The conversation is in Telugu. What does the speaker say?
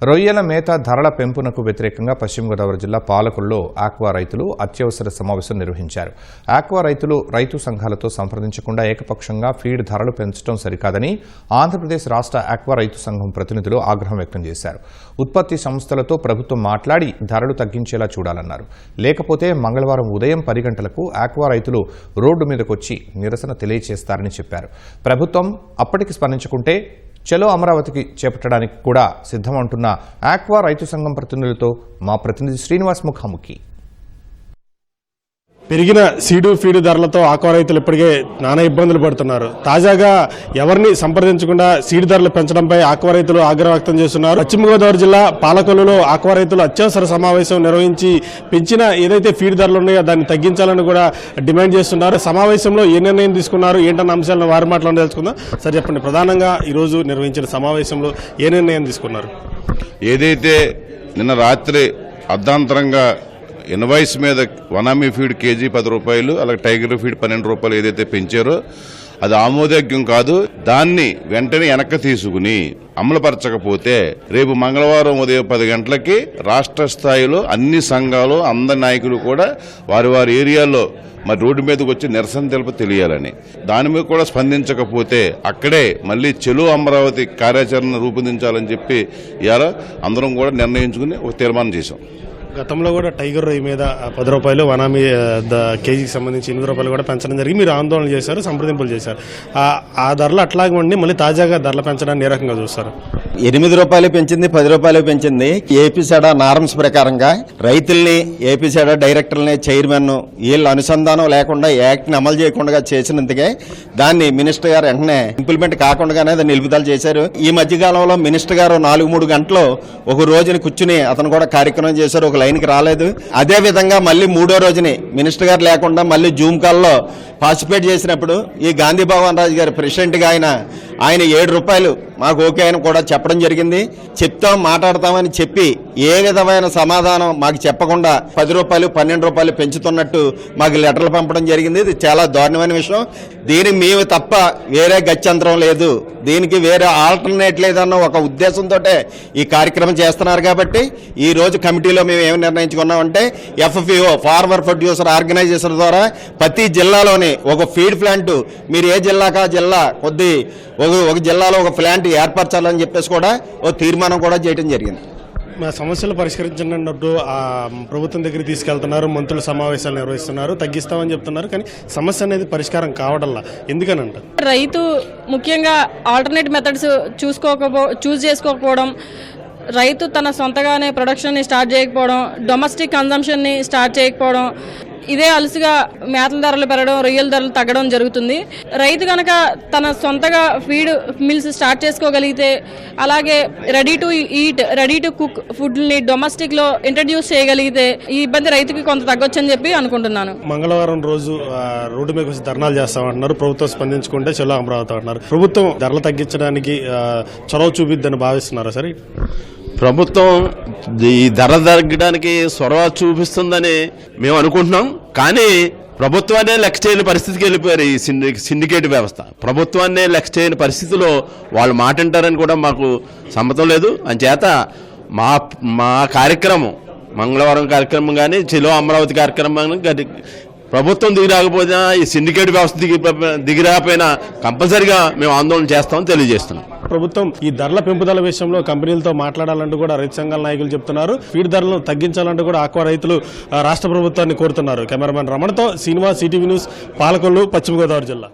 రొయ్యల మేత ధరల పెంపునకు వ్యతిరేకంగా పశ్చిమ గోదావరి జిల్లా పాలకుల్లో ఆక్వా రైతులు అత్యవసర సమావేశం నిర్వహించారు. ఆక్వా రైతు సంఘాలతో సంప్రదించకుండా ఏకపక్షంగా ఫీడ్ ధరలు పెంచడం సరికాదని ఆంధ్రప్రదేశ్ రాష్ట్ర ఆక్వా రైతు సంఘం ప్రతినిధులు ఆగ్రహం వ్యక్తం చేశారు. ఉత్పత్తి సంస్థలతో ప్రభుత్వం మాట్లాడి ధరలు తగ్గించేలా చూడాలన్నారు. లేకపోతే మంగళవారం ఉదయం 10 గంటలకు ఆక్వా రైతులు రోడ్డు మీదకొచ్చి నిరసన తెలియజేస్తారని చెప్పారు. ప్రభుత్వం అప్పటికి స్పందించకుంటే చలో అమరావతికి చేపట్టడానికి కూడా సిద్ధమంటున్న ఆక్వా రైతు సంఘం ప్రతినిధులతో మా ప్రతినిధి శ్రీనివాస్ ముఖాముఖి. పెరిగిన సీడు ఫీడు ధరలతో ఆక్వా రైతులు ఇప్పటికే నానా ఇబ్బందులు పడుతున్నారు. తాజాగా ఎవరిని సంప్రదించకుండా సీడు ధరలు పెంచడంపై ఆక్వా రైతులు ఆగ్రహం వ్యక్తం చేస్తున్నారు. పశ్చిమ గోదావరి జిల్లా పాలకొల్లులో ఆక్వా రైతులు అత్యవసర సమావేశం నిర్వహించి పెంచిన ఏదైతే ఫీడ్ ధరలు ఉన్నాయో దాన్ని తగ్గించాలని కూడా డిమాండ్ చేస్తున్నారు. సమావేశంలో ఏ నిర్ణయం తీసుకున్నారు, ఏంటన్న అంశాలను వారి మాటలను తెలుసుకుందాం. సార్ చెప్పండి, ప్రధానంగా ఈరోజు నిర్వహించిన సమావేశంలో ఏ నిర్ణయం తీసుకున్నారు? ఏదైతే నిన్న రాత్రి అర్ధాంతరంగా ఇన్వాయిస్ మీద వనామీ ఫీడ్ కేజీ 10 రూపాయలు, అలాగే టైగర్ ఫీడ్ 12 రూపాయలు ఏదైతే పెంచారో అది ఆమోదయోగ్యం కాదు. దాన్ని వెంటనే వెనక్కి తీసుకుని అమలుపరచకపోతే రేపు మంగళవారం ఉదయం 10 గంటలకి రాష్ట్ర స్థాయిలో అన్ని సంఘాలు అందరి నాయకులు కూడా వారి వారి ఏరియాల్లో మరి రోడ్డు మీదకి వచ్చి నిరసన తెలియాలని, దాని మీద కూడా స్పందించకపోతే అక్కడే మళ్ళీ చెలో అమరావతి కార్యాచరణ రూపొందించాలని చెప్పి ఇవాళ అందరం కూడా నిర్ణయించుకుని ఒక తీర్మానం చేశాం. గతంలో కూడా టైగర్ రొయ్య మీద 10 రూపాయలు, వనామీ కేజీకి సంబంధించి 8 రూపాయలు కూడా పెంచడం జరిగి మీరు ఆందోళన చేశారు, సంప్రదింపులు చేశారు. ఆ ధరలు అట్లాగే ఉండి మళ్ళీ తాజాగా ధరలు పెంచడాన్ని ఏ రకంగా చూస్తారు? 8 రూపాయలు పెంచింది, 10 రూపాయలు పెంచింది. ఏపీసెడా నార్మ్స్ ప్రకారంగా రైతుల్ని, ఏపీసెడా డైరెక్టర్ని, చైర్మన్ వీళ్ళ అనుసంధానం లేకుండా యాక్ట్ని అమలు చేయకుండా చేసినందుకే దాన్ని మినిస్టర్ గారు వెంటనే ఇంప్లిమెంట్ కాకుండానే దాన్ని నిలుపుదల చేశారు. ఈ మధ్యకాలంలో మినిస్టర్ గారు 4-3 గంటలు ఒక రోజుని కూర్చుని అతను కూడా కార్యక్రమం చేశారు, ఒక లైన్కి రాలేదు. అదే విధంగా మళ్ళీ 3వ రోజుని మినిస్టర్ గారు లేకుండా మళ్ళీ జూమ్ కాల్లో పార్టిసిపేట్ చేసినప్పుడు ఈ గాంధీ భవన్ రాజు గారు ప్రెసిడెంట్గా ఆయన 7 రూపాయలు మాకు ఓకే అని కూడా చెప్పడం జరిగింది. మాట్లాడతామని చెప్పి ఏ విధమైన సమాధానం మాకు చెప్పకుండా 10 రూపాయలు 12 రూపాయలు పెంచుతున్నట్టు మాకు లెటర్లు పంపడం జరిగింది. ఇది చాలా దారుణమైన విషయం. దీనికి మేము తప్ప వేరే గత్యంతరం లేదు, దీనికి వేరే ఆల్టర్నేట్ లేదన్న ఒక ఉద్దేశంతో ఈ కార్యక్రమం చేస్తున్నారు. కాబట్టి ఈ రోజు కమిటీలో మేము ఏమి నిర్ణయించుకున్నామంటే FFO ఫార్మర్ ప్రొడ్యూసర్ ఆర్గనైజేషన్ ద్వారా ప్రతి జిల్లాలోని ఒక ఫీడ్ ప్లాంట్, మీరు ఏ జిల్లాకా జిల్లా ఒక జిల్లాలో ఒక ప్లాంట్ ఏర్పరచాలని చెప్పేసి కూడా ఒక తీర్మానం కూడా చేయడం జరిగింది. సమస్యలు పరిష్కరించినట్టు ప్రభుత్వం దగ్గర తీసుకెళ్తున్నారు, మంత్రుల సమావేశాలు నిర్వహిస్తున్నారు, తగ్గిస్తామని చెప్తున్నారు. కానీ సమస్య అనేది పరిష్కారం కావడంలా ఎందుకనంట? రైతు ముఖ్యంగా ఆల్టర్నేట్ మెథడ్స్ చూస్ చేసుకోకపోవడం, రైతు తన సొంతగానే ప్రొడక్షన్ని స్టార్ట్ చేయకపోవడం, డొమెస్టిక్ కన్జంప్షన్ని స్టార్ట్ చేయకపోవడం, ఇదే అలసిగా మేతల ధరలు పెరగడం, రొయ్యల ధరలు తగ్గడం జరుగుతుంది. రైతు కనుక తన సొంతగా ఫీడ్ మిల్స్ స్టార్ట్ చేసుకోగలిగితే, అలాగే ready to eat, ready to cook ఫుడ్ని డొమెస్టిక్లో ఇంట్రడ్యూస్ చేయగలిగితే ఈ ఇబ్బంది రైతుకి కొంత తగ్గొచ్చని చెప్పి అనుకుంటున్నాను. మంగళవారం రోజు రోడ్డు మీద వచ్చి ధర్నాలు చేస్తామంటున్నారు, ప్రభుత్వం స్పందించుకుంటే చలో అమరావతి అంటున్నారు. ప్రభుత్వం ధరలు తగ్గించడానికి చొరవ చూపిద్దని భావిస్తున్నారా? సరే, ప్రభుత్వం ఈ ధర తగ్గడానికి చొరవ చూపిస్తుందని మేము అనుకుంటున్నాం. కానీ ప్రభుత్వాన్నే లెక్క చేయని పరిస్థితికి వెళ్ళిపోయారు ఈ సిండికేట్ వ్యవస్థ. ప్రభుత్వాన్నే లెక్క చేయని పరిస్థితిలో వాళ్ళు మాట వింటారని కూడా మాకు సమ్మతం లేదు. అంచేత మా కార్యక్రమం, మంగళవారం కార్యక్రమం కానీ చెలో అమరావతి కార్యక్రమం కానీ ప్రభుత్వం దిగిరాకపోయినా, ఈ సిండికేట్ వ్యవస్థ దిగిరాకపోయినా కంపల్సరిగా మేము ఆందోళన చేస్తామని తెలియజేస్తున్నాం. ప్రభుత్వం ఈ ధరల పెంపుదల విషయంలో కంపెనీలతో మాట్లాడాలంటూ కూడా రైతు సంఘాల నాయకులు చెప్తున్నారు. ఫీడ్ ధరలను తగ్గించాలంటూ కూడా ఆక్వా రైతులు రాష్ట్ర ప్రభుత్వాన్ని కోరుతున్నారు. కెమెరామెన్ రమణతో శ్రీనివాస్, CTV న్యూస్, పాలకొల్లు, పశ్చిమ గోదావరి జిల్లా.